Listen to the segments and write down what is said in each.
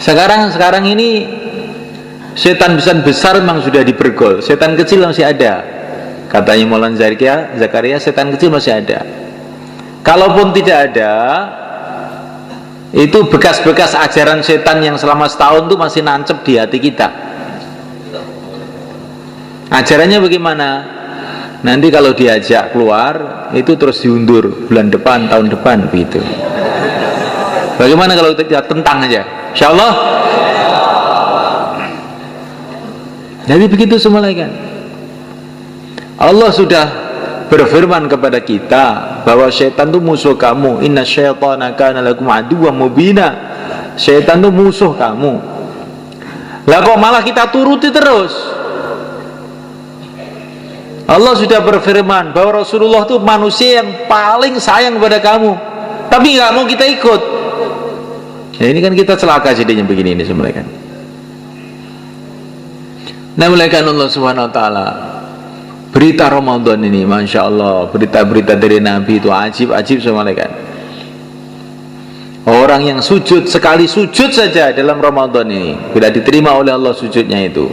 Sekarang ini setan besar memang sudah dibergol, setan kecil masih ada. Katanya Maulana Zakaria, setan kecil masih ada. Kalaupun tidak ada, itu bekas-bekas ajaran setan yang selama setahun itu masih nancep di hati kita. Ajarannya bagaimana? Nanti kalau diajak keluar, itu terus diundur bulan depan, tahun depan, begitu. Bagaimana kalau kita tentang aja? Insya Allah. Jadi begitu semua kan. Allah sudah berfirman kepada kita bahwa syaitan itu musuh kamu. Inna syaitana kana lakum aduwwan mubina. Syaitan itu musuh kamu. Lah kok malah kita turuti terus? Allah sudah berfirman bahwa Rasulullah itu manusia yang paling sayang kepada kamu, tapi nggak mau kita ikut. Ya, ini kan kita celaka jadinya begini ini semua kan. Nah, mulaikan Allah Subhanahu Wa Taala berita Ramadan ini, masya Allah, berita-berita dari Nabi itu ajib semua kan. Orang yang sujud sekali sujud saja dalam Ramadan ini, bila diterima oleh Allah sujudnya itu,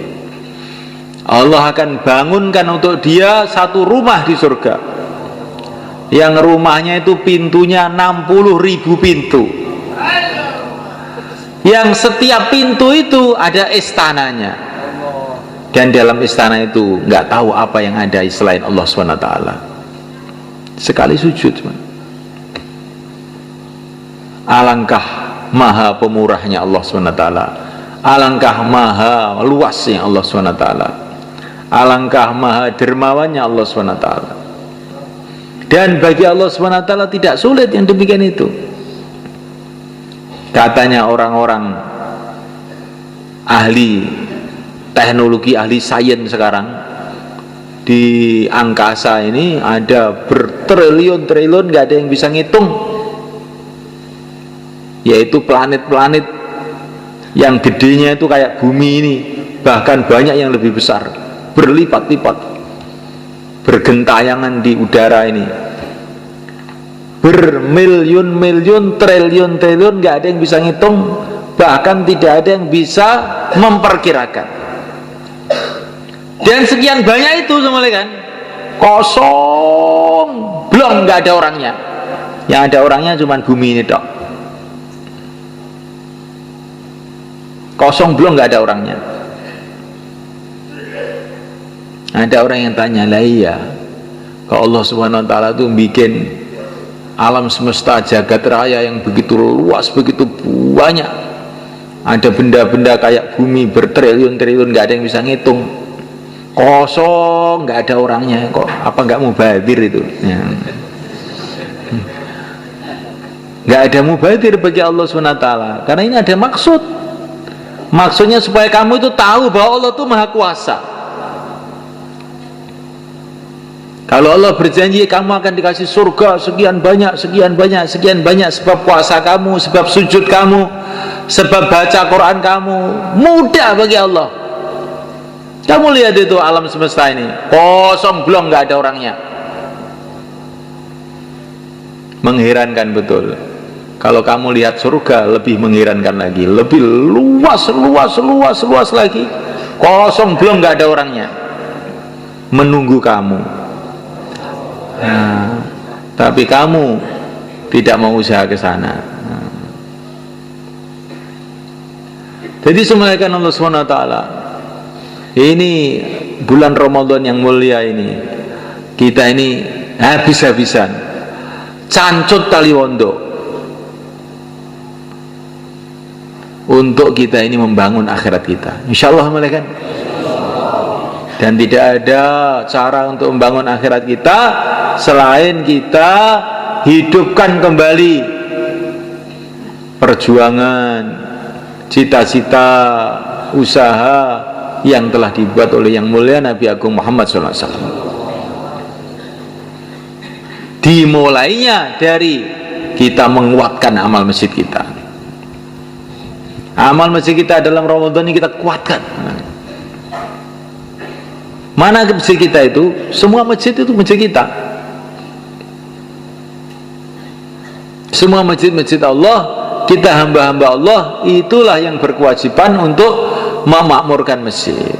Allah akan bangunkan untuk dia satu rumah di surga, yang rumahnya itu pintunya 60.000 pintu, yang setiap pintu itu ada istananya, dan dalam istana itu nggak tahu apa yang ada selain Allah SWT. Sekali sujud, alangkah maha pemurahnya Allah SWT, alangkah maha luasnya Allah SWT, alangkah maha dermawannya Allah SWT. Dan bagi Allah SWT tidak sulit yang demikian itu. Katanya orang-orang ahli teknologi, ahli sains sekarang di angkasa ini ada bertriliun-triliun, gak ada yang bisa ngitung, yaitu planet-planet yang gedenya itu kayak bumi ini, bahkan banyak yang lebih besar, berlipat-lipat, bergentayangan di udara ini, bermiliun-miliun, triliun-triliun, gak ada yang bisa ngitung, bahkan tidak ada yang bisa memperkirakan. Dan sekian banyak itu semua kan kosong, belum, gak ada orangnya. Yang ada orangnya cuma bumi ini dok, kosong, belum, gak ada orangnya. Ada orang yang tanya, lah iya, kalau Allah Subhanahu Wa Taala itu bikin alam semesta jagat raya yang begitu luas, begitu banyak, ada benda-benda kayak bumi bertriliun-triliun, nggak ada yang bisa ngitung, kosong, nggak ada orangnya, kok apa nggak mubadir itu? Ya. Nggak ada mubadir bagi Allah Subhanahu Wa Taala, karena ini ada maksud. Maksudnya supaya kamu itu tahu bahwa Allah itu maha kuasa. Kalau Allah berjanji kamu akan dikasih surga sekian banyak, sekian banyak, sekian banyak, sebab puasa kamu, sebab sujud kamu, sebab baca Quran kamu, mudah bagi Allah. Kamu lihat itu alam semesta ini kosong, belum, nggak ada orangnya. Mengherankan betul. Kalau kamu lihat surga, lebih mengherankan lagi, lebih luas lagi, kosong, belum, nggak ada orangnya, menunggu kamu. Nah, tapi kamu tidak mau usaha ke sana. Nah. Jadi semuanya Allah Subhanahu Wa Taala, ini bulan Ramadan yang mulia ini, kita ini habis-habisan cancut tali wondo untuk kita ini membangun akhirat kita, insyaallah mulai kan. Dan tidak ada cara untuk membangun akhirat kita selain kita hidupkan kembali perjuangan, cita-cita, usaha yang telah dibuat oleh yang mulia Nabi Agung Muhammad SAW. Dimulainya dari kita menguatkan amal masjid kita. Amal masjid kita dalam Ramadan ini kita kuatkan. Mana masjid kita itu? Semua masjid itu masjid kita. Semua masjid-masjid Allah kita hamba-hamba Allah, itulah yang berkewajiban untuk memakmurkan masjid.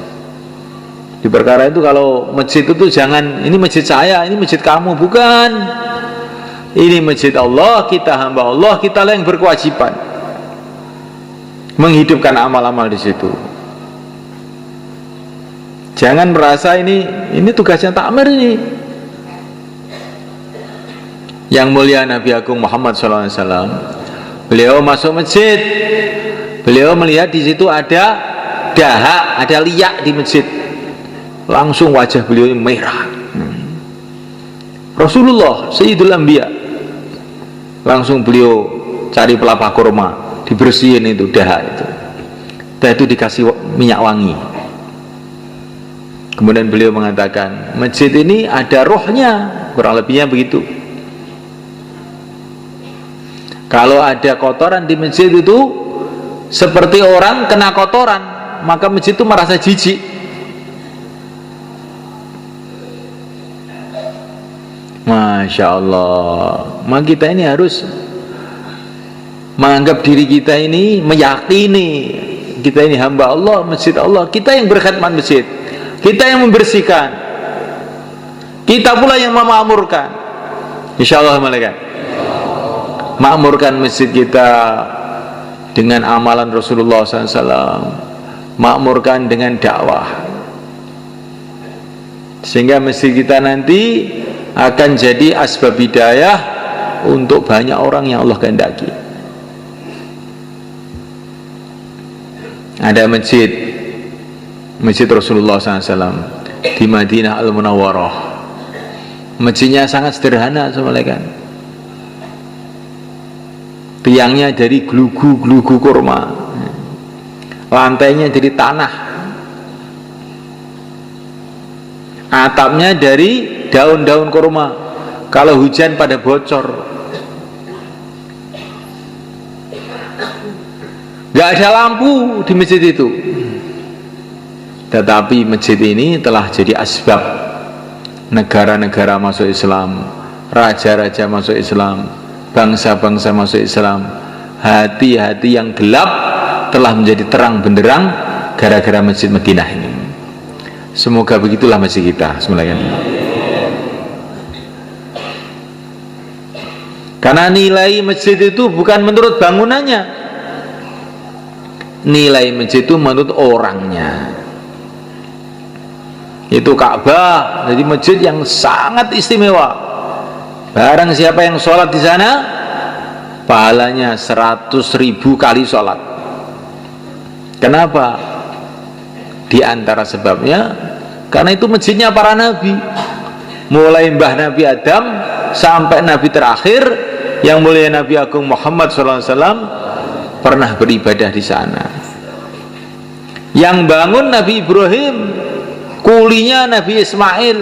Di perkara itu kalau masjid itu jangan ini masjid saya, ini masjid kamu, bukan. Ini masjid Allah, kita hamba Allah, kita lah yang berkewajiban menghidupkan amal-amal di situ. Jangan merasa ini tugasnya takmir ini. Yang mulia Nabi Agung Muhammad SAW, beliau masuk masjid, beliau melihat di situ ada dahak, ada liak di masjid, langsung wajah beliau merah. Rasulullah Sayyidul Anbiya, langsung beliau cari pelapah kurma, dibersihin itu dahak itu, dan itu dikasih minyak wangi. Kemudian beliau mengatakan, masjid ini ada rohnya, kurang lebihnya begitu. Kalau ada kotoran di masjid itu seperti orang kena kotoran, maka masjid itu merasa jijik. Masya Allah. Maka kita ini harus menganggap diri kita ini, meyakini kita ini hamba Allah, masjid Allah, kita yang berkhidmat masjid, kita yang membersihkan, kita pula yang memakmurkan. Insya Allah malaikat makmurkan masjid kita dengan amalan Rasulullah SAW, makmurkan dengan dakwah, sehingga masjid kita nanti akan jadi asbab hidayah untuk banyak orang yang Allah kehendaki. Ada masjid Rasulullah SAW di Madinah Al-Munawwarah. Masjidnya sangat sederhana, assalamualaikum. Tiangnya dari gelugu kurma, lantainya dari tanah, atapnya dari daun-daun kurma, kalau hujan pada bocor. Gak ada lampu di masjid itu, tetapi masjid ini telah jadi asbab negara-negara masuk Islam, raja-raja masuk Islam, bangsa-bangsa masuk Islam. Hati-hati yang gelap telah menjadi terang benderang gara-gara masjid Madinah ini. Semoga begitulah masjid kita semuanya. Karena nilai masjid itu bukan menurut bangunannya, nilai masjid itu menurut orangnya. Itu Ka'bah, jadi masjid yang sangat istimewa. Barang siapa yang sholat di sana, pahalanya 100.000 kali sholat. Kenapa? Di antara sebabnya, karena itu masjidnya para nabi, mulai mbah Nabi Adam sampai nabi terakhir yang mulia Nabi Agung Muhammad SAW pernah beribadah di sana. Yang bangun Nabi Ibrahim, kulinya Nabi Ismail,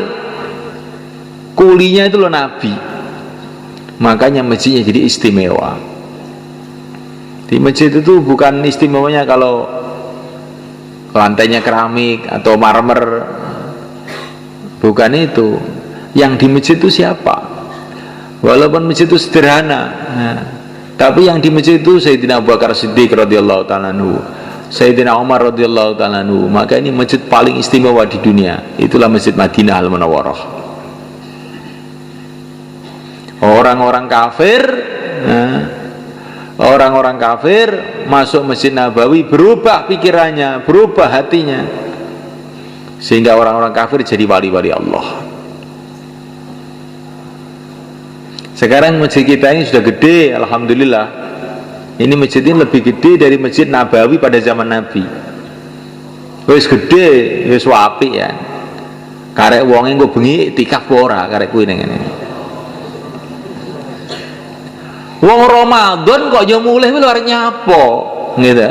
kulinya itu loh nabi. Makanya masjidnya jadi istimewa. Di masjid itu bukan istimewanya kalau lantainya keramik atau marmer, bukan itu. Yang di masjid itu siapa? Walaupun masjid itu sederhana, tapi yang di masjid itu Sayyidina Abu Bakar Siddiq radhiyallahu ta'ala anhu, Sayyidina Umar radhiyallahu ta'ala anhu. Maka ini masjid paling istimewa di dunia. Itulah Masjid Madinah Al-Munawwarah. Orang-orang kafir masuk Masjid Nabawi, berubah pikirannya, berubah hatinya, sehingga orang-orang kafir jadi wali-wali Allah. Sekarang masjid kita ini sudah gede, alhamdulillah. Ini masjid ini lebih gede dari Masjid Nabawi pada zaman Nabi. Wis gede, wis apik ya. Karek wonge engko bengi iktikaf ora karek kuwi ngene. Wong Ramadan kok yo mulih luar nyapo, gitu.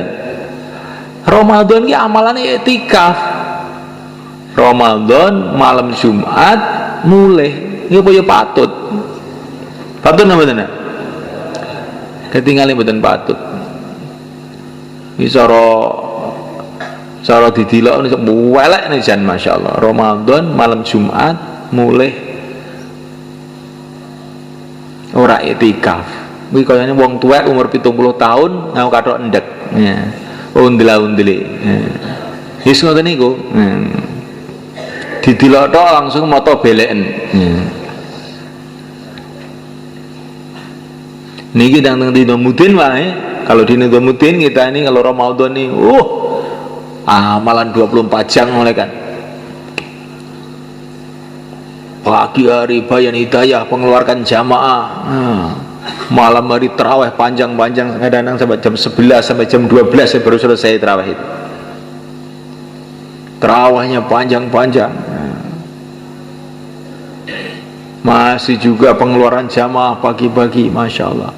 Ramadan ki amalane iktikaf. Ramadan malam Jumat mulih, iki apa yo patut. Patut napa mboten? Ketinggalan mboten patut. Iki cara didilok niku welek jan masyaallah. Ramadan malam Jumat mulih ora iktikaf. kuwi kayane wong tuwek umur 70 tahun ngau kathok endek ya undela-undeli wis ngoten niku didelok tok langsung mata beleken niki teng dina mudin wae. Kalau di Nizamuddin kita ini kalau Ramadan nih amalan 24 jam mulai kan, pagi hari bayan hidayah pengeluarkan jamaah, malam hari terawih panjang-panjang kadang-kadang sampai jam 11 sampai jam 12 saya baru selesai terawih itu. Terawihnya panjang-panjang, masih juga pengeluaran jamaah pagi-pagi, masya Allah.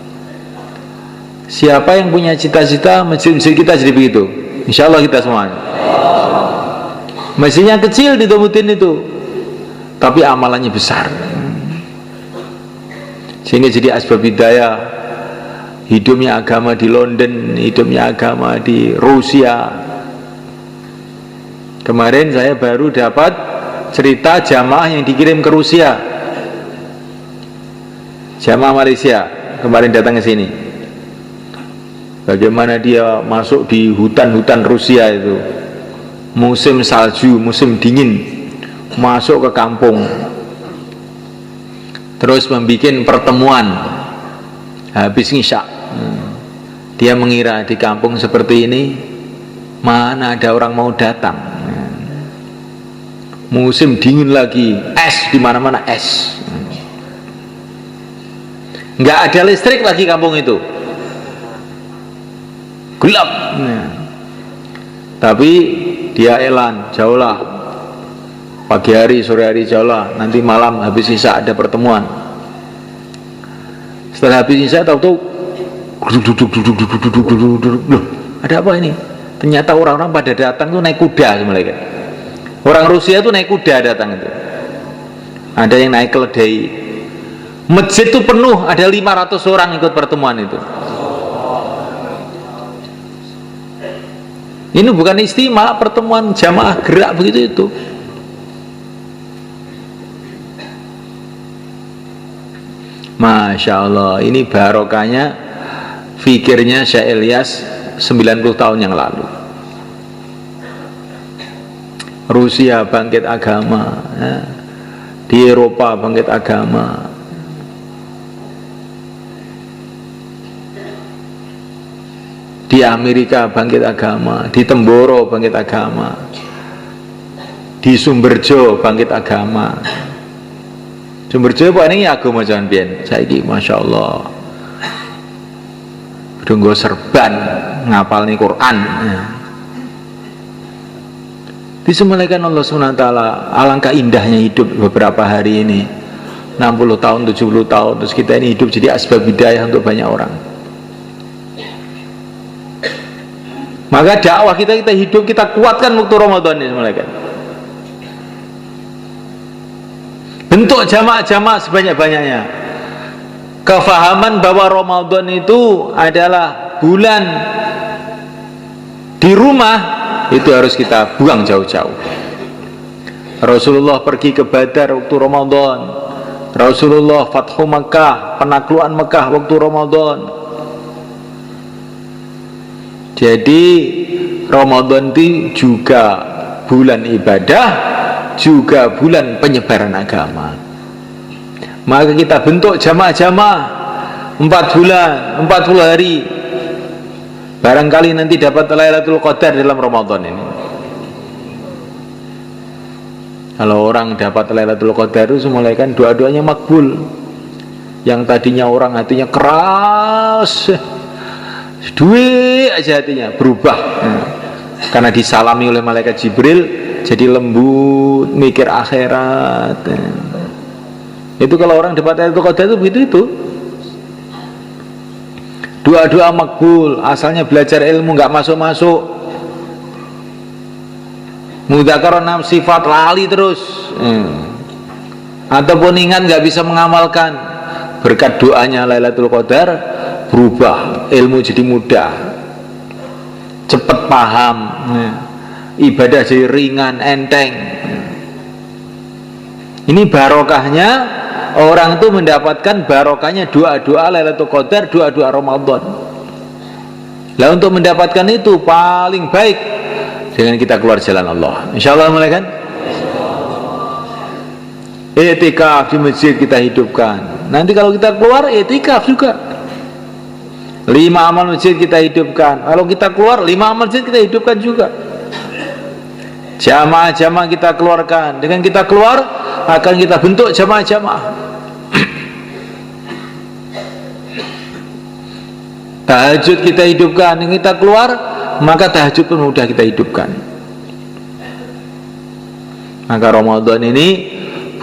Siapa yang punya cita-cita masjid-masjid kita jadi begitu? Insya Allah kita semua. Masjidnya kecil di Nizamuddin itu, tapi amalannya besar. Sehingga jadi asbab hidayah hidupnya agama di London, hidupnya agama di Rusia. Kemarin saya baru dapat cerita jamaah yang dikirim ke Rusia, jamaah Malaysia kemarin datang ke sini. Bagaimana dia masuk di hutan-hutan Rusia itu, musim salju, musim dingin, masuk ke kampung, terus membuat pertemuan habis ngisya. Dia mengira di kampung seperti ini mana ada orang mau datang, musim dingin lagi, es di mana-mana es, nggak ada listrik lagi kampung itu, gelap. Tapi dia elan, jauhlah pagi hari, sore hari jauhlah, nanti malam habis isya ada pertemuan. Setelah habis isya tahu-tahu loh, ada apa ini? Ternyata orang-orang pada datang tuh naik kuda semuanya. Orang Rusia tuh naik kuda datang itu. Ada yang naik keledai. Masjid tuh penuh, ada 500 orang ikut pertemuan itu. Ini bukan istimewa, pertemuan jamaah gerak begitu itu. Masya Allah, ini barokahnya fikirnya Syekh Ilyas 90 tahun yang lalu. Rusia bangkit agama, ya. Di Eropa bangkit agama. Di Amerika bangkit agama, di Temboro bangkit agama, di Sumberjo bangkit agama. Sumberjo apa ini agama jangan biyen saiki masya Allah udah nggo serban ngapal nih Quran ya. Disemelekan Allah SWT. Alangkah indahnya hidup beberapa hari ini, 60 tahun 70 tahun terus kita ini hidup jadi asbab hidayah untuk banyak orang. Maka dakwah kita hidup, kita kuatkan waktu Ramadan ini semuanya. Bentuk jamaah-jamaah sebanyak-banyaknya. Kefahaman bahwa Ramadan itu adalah bulan di rumah, itu harus kita buang jauh-jauh. Rasulullah pergi ke Badar waktu Ramadan. Rasulullah Fathu Makkah, penaklukan Mekah waktu Ramadan. Jadi Ramadan itu juga bulan ibadah, juga bulan penyebaran agama. Maka kita bentuk jamaah-jamaah 4 bulan, 40 hari. Barangkali nanti dapat Lailatul Qadar dalam Ramadan ini. Kalau orang dapat Lailatul Qadar itu mulai kan doa-doanya makbul. Yang tadinya orang hatinya keras, duit aja hatinya berubah karena disalami oleh malaikat Jibril jadi lembut, mikir akhirat. Itu kalau orang dapat Lailatul Qadar itu begitu itu. Doa-doa makbul, asalnya belajar ilmu nggak masuk-masuk. Mudzakarah 6 sifat lali terus. Ataupun ingat nggak bisa mengamalkan. Berkat doanya Lailatul Qadar berubah, ilmu jadi mudah, cepat paham, ibadah jadi ringan, enteng. Ini barokahnya orang itu mendapatkan barokahnya doa-doa Lailatul Qadar, doa-doa Ramadan. Lah untuk mendapatkan itu paling baik dengan kita keluar jalan Allah. Insyaallah mulai kan? I'tikaf di masjid kita hidupkan. Nanti kalau kita keluar i'tikaf juga. 5 amal masjid kita hidupkan. Kalau kita keluar 5 amal masjid kita hidupkan juga. Jamaah-jamaah kita keluarkan. Dengan kita keluar akan kita bentuk jamaah-jamaah. Tahajud kita hidupkan. Dengan kita keluar maka tahajud pun mudah kita hidupkan. Maka Ramadan ini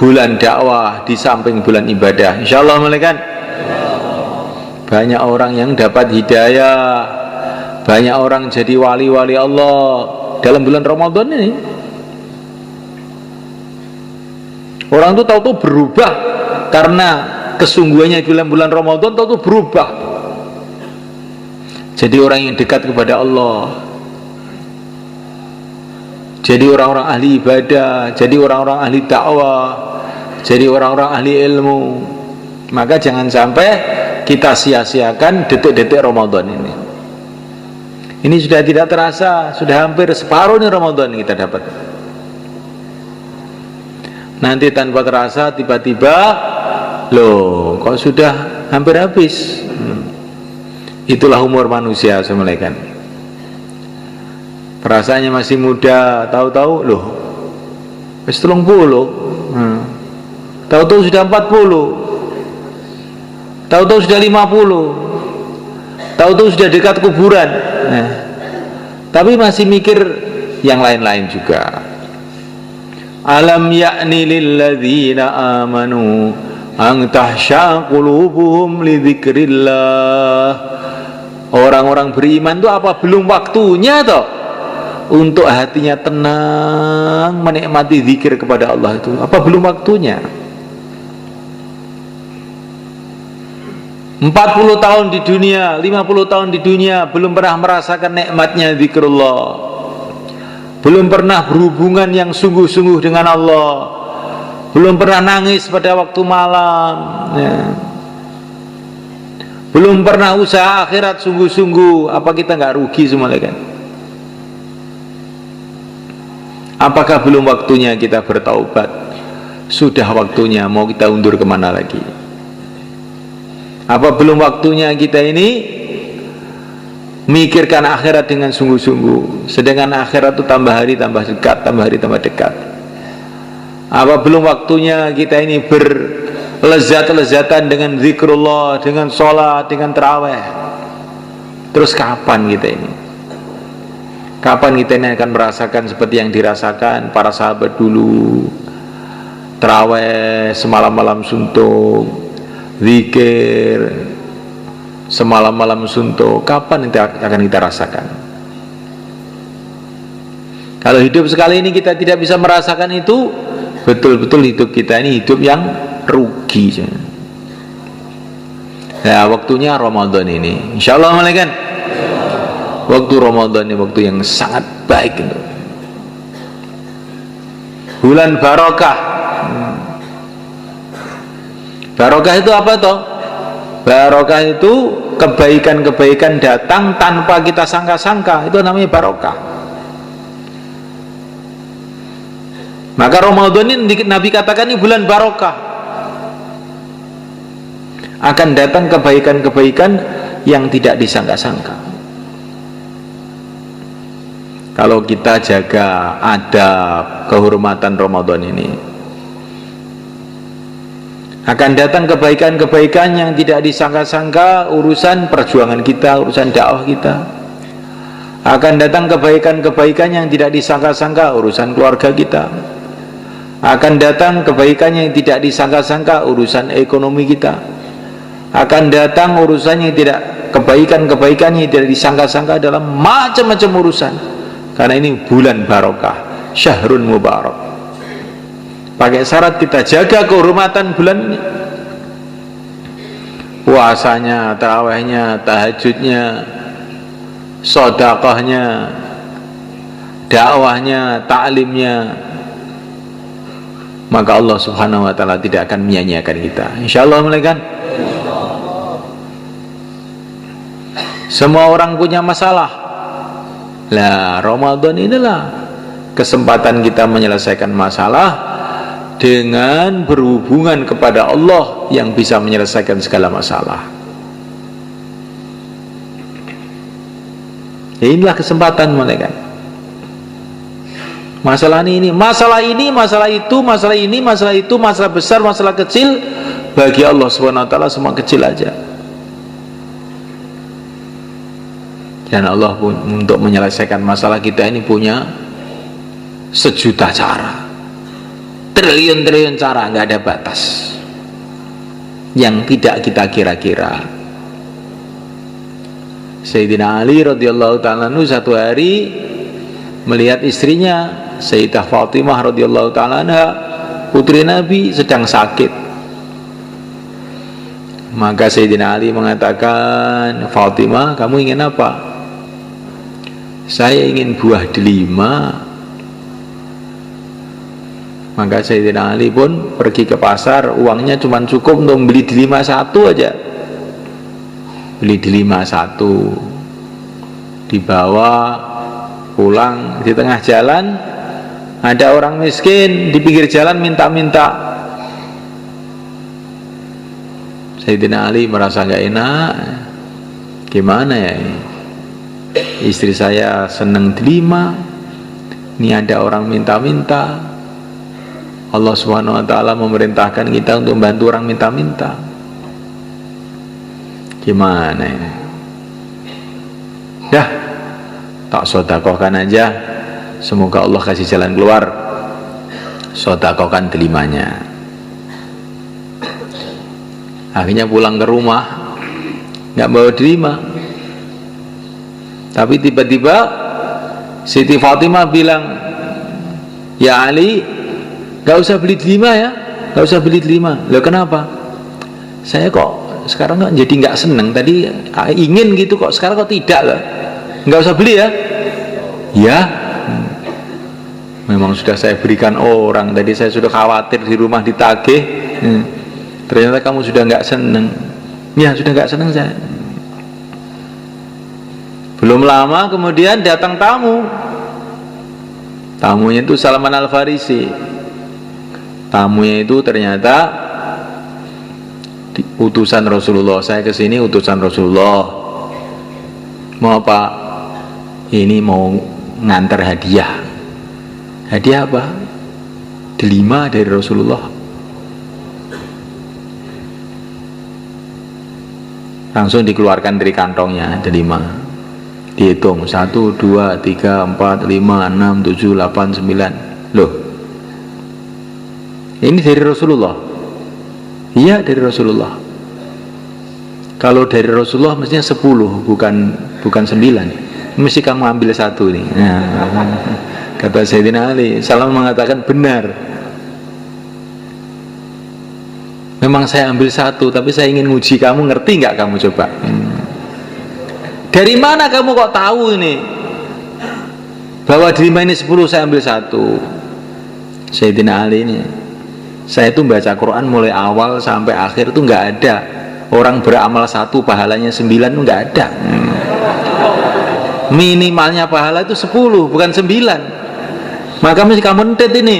bulan dakwah di samping bulan ibadah. Insyaallah malaikat. Banyak orang yang dapat hidayah, banyak orang jadi wali-wali Allah dalam bulan Ramadan ini. Orang itu tahu-tahu berubah karena kesungguhannya bulan Ramadan, tahu-tahu berubah. Jadi orang yang dekat kepada Allah, jadi orang-orang ahli ibadah, jadi orang-orang ahli dakwah, jadi orang-orang ahli ilmu. Maka jangan sampai kita sia-siakan detik-detik Ramadan ini. Ini sudah tidak terasa, sudah hampir separuh nih Ramadan kita dapat. Nanti tanpa terasa tiba-tiba, loh kok sudah hampir habis. Itulah umur manusia semulaikan. Perasaannya masih muda, tahu-tahu loh wis 30. Tahu-tahu sudah 40. Tahu-tahu sudah 50. Tahu-tahu sudah dekat kuburan. Tapi masih mikir yang lain-lain juga. Alam ya'ni lilladzina amanu an tahsya qulubuhum li dzikrillah. Orang-orang beriman itu apa belum waktunya toh untuk hatinya tenang menikmati zikir kepada Allah itu? Apa belum waktunya? 40 tahun di dunia, 50 tahun di dunia belum pernah merasakan nikmatnya zikrullah, belum pernah berhubungan yang sungguh-sungguh dengan Allah, belum pernah nangis pada waktu malam, ya. Belum pernah usaha akhirat sungguh-sungguh. Apa kita nggak rugi semua kan? Apakah belum waktunya kita bertaubat? Sudah waktunya, mau kita undur kemana lagi? Apa belum waktunya kita ini mikirkan akhirat dengan sungguh-sungguh? Sedangkan akhirat itu tambah hari tambah dekat, tambah hari tambah dekat. Apa belum waktunya kita ini berlezat-lezatan dengan zikrullah, dengan sholat, dengan tarawih? Terus kapan kita ini? Kapan kita ini akan merasakan seperti yang dirasakan para sahabat dulu? Tarawih semalam-malam suntuk, zikir semalam-malam suntuk. Kapan itu akan kita rasakan? Kalau hidup sekali ini kita tidak bisa merasakan itu, betul-betul hidup kita ini hidup yang rugi. Nah, waktunya Ramadan ini, insyaallah malaikat. Waktu Ramadan ini waktu yang sangat baik itu. Bulan barokah. Barokah itu apa toh? Barokah itu kebaikan-kebaikan datang tanpa kita sangka-sangka, itu namanya barokah. Maka Ramadan ini Nabi katakan ini bulan barokah. Akan datang kebaikan-kebaikan yang tidak disangka-sangka. Kalau kita jaga adab kehormatan Ramadan ini, akan datang kebaikan-kebaikan yang tidak disangka-sangka. Urusan perjuangan kita, urusan dakwah kita. Akan datang kebaikan-kebaikan yang tidak disangka-sangka. Urusan keluarga kita. Akan datang kebaikan yang tidak disangka-sangka. Urusan ekonomi kita. Akan datang urusan yang tidak, kebaikan-kebaikan yang tidak disangka-sangka dalam macam-macam urusan. Karena ini bulan barokah, syahrun mubarak. Pakai syarat kita jaga kehormatan bulan ini. Puasanya, tarawihnya, tahajudnya, sedekahnya, dakwahnya, taklimnya. maka Allah Subhanahu wa taala tidak akan menyia-nyiakan kita. Insyaallah mulaikan. Semua orang punya masalah. Lah, Ramadan inilah kesempatan kita menyelesaikan masalah dengan berhubungan kepada Allah yang bisa menyelesaikan segala masalah. Inilah kesempatan mulaikan. Masalah ini, masalah itu, masalah ini, masalah itu, masalah besar, masalah kecil, bagi Allah Subhanahu wa taala semua kecil aja. Dan Allah pun untuk menyelesaikan masalah kita ini punya sejuta cara, triliun-triliun cara, nggak ada batas yang tidak kita kira-kira. Sayyidina Ali radhiyallahu ta'ala anhu satu hari melihat istrinya Sayyidah Fatimah radhiyallahu ta'ala anha, putri Nabi, sedang sakit. Maka Sayyidina Ali mengatakan, Fatimah, kamu ingin apa? Saya ingin buah delima. Maka Sayyidina Ali pun pergi ke pasar, uangnya cuma cukup untuk membeli delima satu aja. Beli delima satu, dibawa pulang. Di tengah jalan ada orang miskin di pinggir jalan minta-minta. Sayyidina Ali merasa gak enak, gimana ya ini? Istri saya seneng delima, ini ada orang minta-minta. Allah Subhanahu wa taala memerintahkan kita untuk membantu orang minta-minta. Gimana ini? Dah, tak sedekahkan aja, semoga Allah kasih jalan keluar. Sedekahkan delimanya. Akhirnya pulang ke rumah, nggak bawa delima. Tapi tiba-tiba Siti Fatimah bilang, ya Ali, gak usah beli delima ya, gak usah beli delima. Loh kenapa? Saya kok sekarang kok jadi gak seneng, tadi ingin gitu kok, sekarang kok tidak loh. Gak usah beli ya. Ya, memang sudah saya berikan orang, tadi saya sudah khawatir di rumah ditagih, ternyata kamu sudah gak seneng. Ya sudah gak seneng saya. Belum lama kemudian datang tamu. Tamunya itu Salman Al-Farisi. Tamunya itu ternyata utusan Rasulullah. Saya kesini utusan Rasulullah. Mau apa? Ini mau ngantar hadiah. Hadiah apa? Delima dari Rasulullah. Langsung dikeluarkan dari kantongnya delima. Dihitung 1, 2, 3, 4, 5, 6, 7, 8, 9. Loh, ini dari Rasulullah? Iya dari Rasulullah. Kalau dari Rasulullah mestinya 10, bukan 9. Mesti kamu ambil satu nih. Nah, kata Sayyidina Ali, Salam mengatakan benar. Memang saya ambil satu, tapi saya ingin nguji kamu, ngerti nggak kamu coba? Dari mana kamu kok tahu ini bahwa delima ini 10, saya ambil satu? Sayyidina Ali ini, saya itu baca Quran mulai awal sampai akhir itu nggak ada orang beramal 1 pahalanya 9, nggak ada. Minimalnya pahala itu 10, bukan 9. Maka mesti kamu entet ini.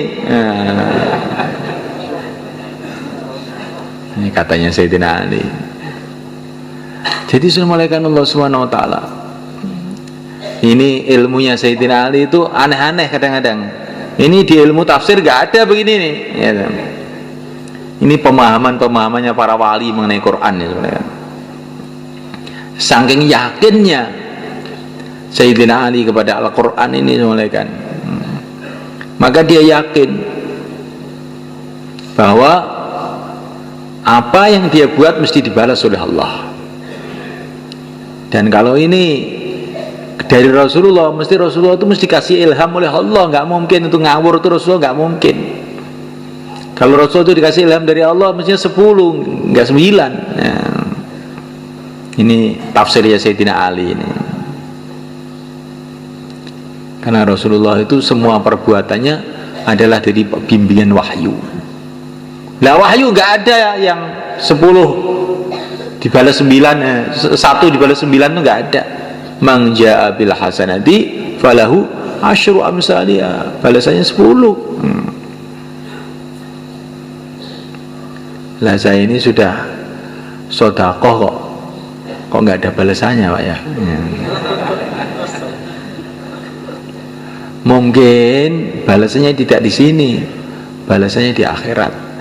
Ini katanya Sayyidina Ali. Jadi sudah malaikat Allah Subhanahu wa taala. Ini ilmunya Sayyidina Ali itu aneh-aneh kadang-kadang. Ini di ilmu tafsir gak ada begini nih. Ya, ini pemahamannya para wali mengenai Quran ya, sebenarnya. Saking yakinnya Sayyidina Ali kepada Al-Quran ini malaikat. Maka dia yakin bahwa apa yang dia buat mesti dibalas oleh Allah. Dan kalau ini dari Rasulullah, mesti Rasulullah itu mesti kasih ilham oleh Allah. Nggak mungkin itu ngawur, itu Rasulullah nggak mungkin. Kalau Rasul itu dikasih ilham dari Allah mestinya 10, nggak 9. Nah, ini tafsirnya Sayyidina Ali ini. Karena Rasulullah itu semua perbuatannya adalah dari bimbingan wahyu. Lah wahyu nggak ada yang 10 dibalas 9, 1 dibalas 9 itu nggak ada. Man jaa bil hasanati falahu asyru amsalihha, balasannya 10. Lah saya ini sudah sedekah kok nggak ada balasannya Pak ya. Mungkin balasannya tidak di sini, balasannya di akhirat.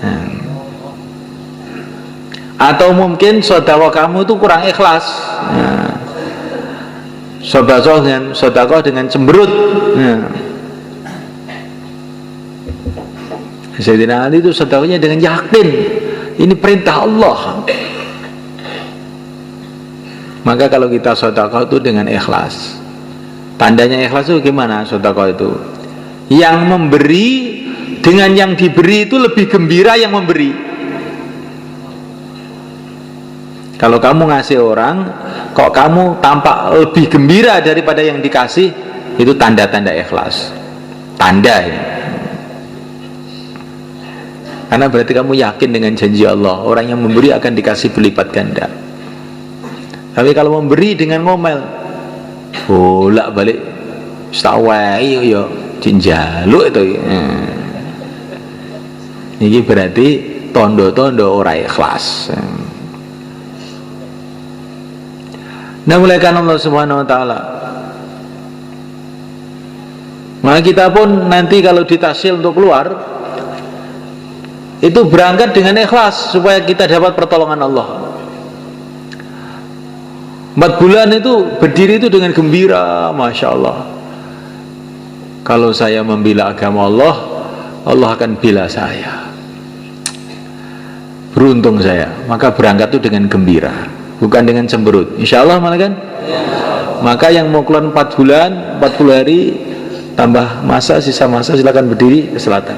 Atau mungkin sedekah kamu itu kurang ikhlas. Sedekah dengan cemberut. Sayyidina Ali itu sedekahnya dengan yakin, ini perintah Allah. Maka kalau kita sedekah itu dengan ikhlas. Tandanya ikhlas itu gimana sedekah itu? Yang memberi dengan yang diberi itu lebih gembira yang memberi. Kalau kamu ngasih orang, kok kamu tampak lebih gembira daripada yang dikasih, itu tanda-tanda ikhlas. Tanda ya. Karena berarti kamu yakin dengan janji Allah, orang yang memberi akan dikasih berlipat ganda. Tapi kalau memberi dengan ngomel, bolak balik stawai yo jinjaluk itu. Ini berarti tondo-tondo orang ikhlas. Nah, mulai karena Allah Subhanahu wa taala, maka kita pun nanti kalau ditasil untuk keluar itu berangkat dengan ikhlas supaya kita dapat pertolongan Allah. 4 bulan itu berdiri itu dengan gembira, Masya Allah. Kalau saya membela agama Allah, Allah akan bela saya. Beruntung saya. Maka berangkat itu dengan gembira, bukan dengan cemberut. Insya Allah malah kan. Maka yang mau keluar 4 bulan, 40 hari tambah masa, sisa masa, silakan berdiri ke selatan.